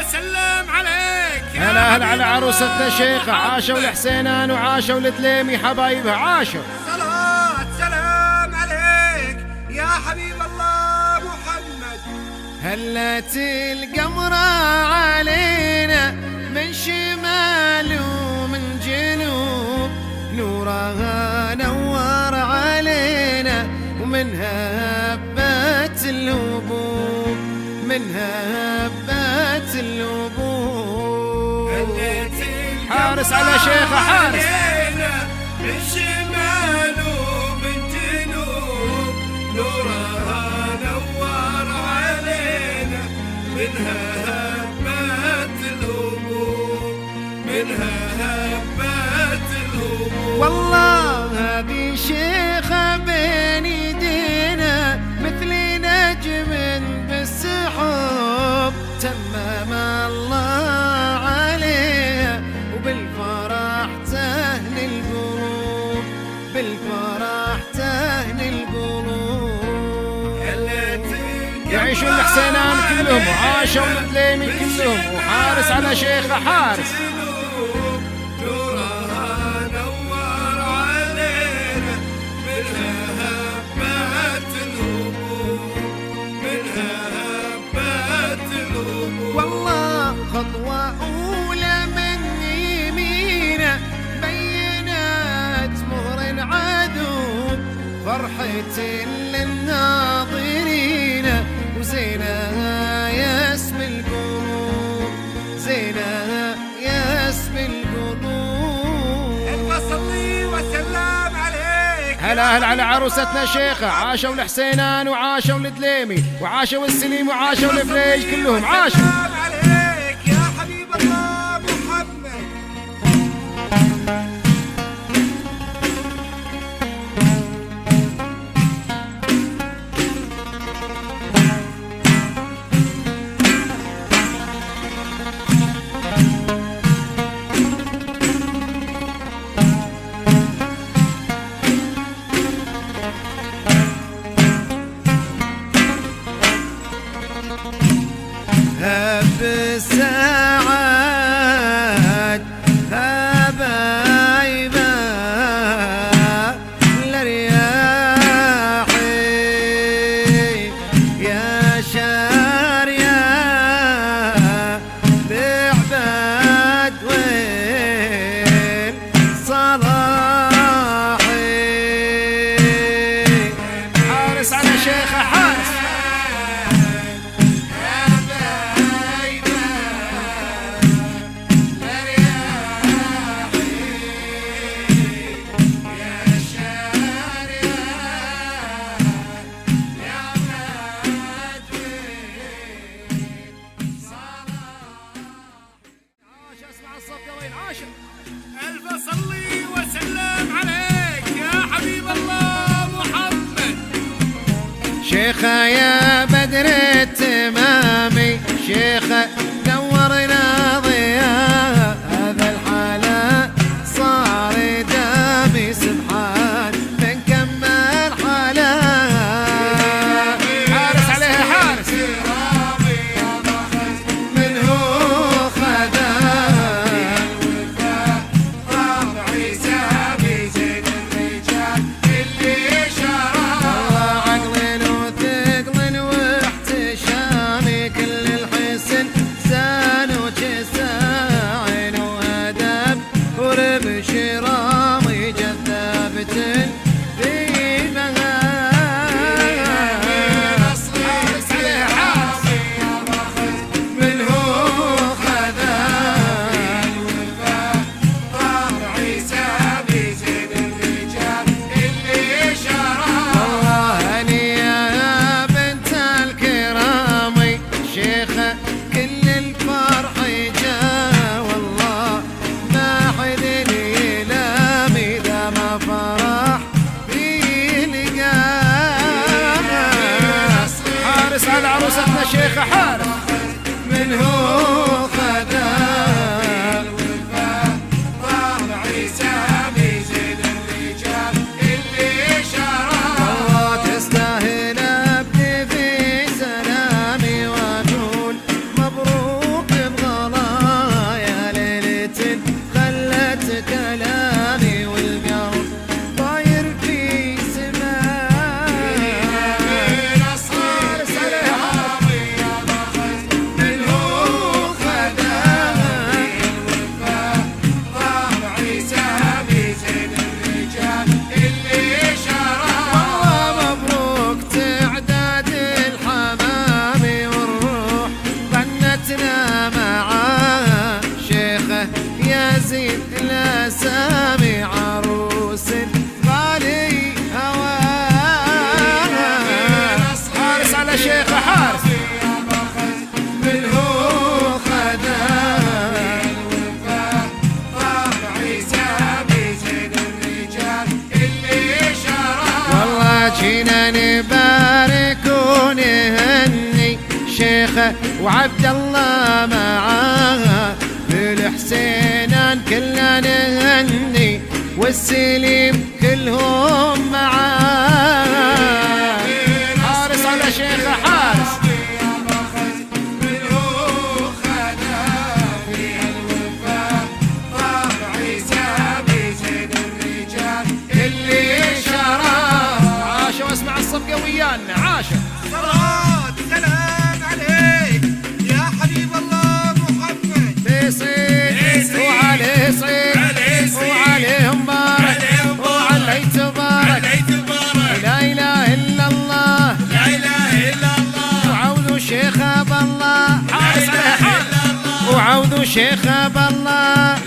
وسلم عليك يا هلا هلا على عروستنا شيخة، عاشوا الحسينان وعاشوا التليمي حبايبها عاشوا. صلاة سلام عليك يا حبيب الله محمد. هلت القمرة علينا من شمال ومن جنوب، نورها نور علينا ومنها هبت الهبوب، منها هبت الهبوب. حارس على شيخة حارس. من شمال ومن جنوب نورها نور علينا، منها هبت الهبوب، منها هبت الهبوب. والله هذه شيخة بين يدينا مثل نجم بالسحب، تمم الله عليها وبالفرح تهني القلوب، بالفرح تهني القلوب. يعيشوا الحسينان كلهم وعاشوا التليمي كلهم، وحارس على شيخة حارس. خطوة أولى من يمينه بينت مهر العدو، فرحة للناظرين وزينها يسمي القلوب، زينها يسمي القلوب. صلي وسلم عليك. هلا هلا على عروستنا شيخة، عاشوا الحسينان وعاشوا التليمي وعاشوا السليم وعاشوا الفليج كلهم عاشوا. هب الساعات هبايبا لرياحي يا شاريا بعباد وين صلاحي. حارس على شيخة حارس. ألف صلي وسلم عليك يا حبيب الله محمد. شيخة يا بدر التمامي، شيخة نورنا ضياء، هذا الحالة صار دامي سبحان من كمل حالات. حارس عليها حارس. بشرامي جذابة ذيبها. حارس عليها حارس. منه خذان طار عيسى بزين الرجال اللي شرى. والله هنية يا بنت الكرامي، شيخة كل الفرح جا، والله ما حد يلامي ذا ما فرح بيلقى. حارس على عروستنا شيخة حارس. منه خذان طار عيسى بزين الرجال اللي شرى. والله تستاهل ابني في سلامي واقول مبروك. وعبد الله معاه، للحسينان كلنا نهني والسليم كلهم معاه. حارس على شيخ حارس الصفقة ويانا عاشر. صلاة سلام عليك يا حبيب الله محمد، بيصيد وعليه صيد وعليهم بارك وعليه تبارك، لا إله إلا الله لا إله إلا الله، وعوذ شيخ أبا الله، حارس عليه حارس وعوذ شيخ أبا الله.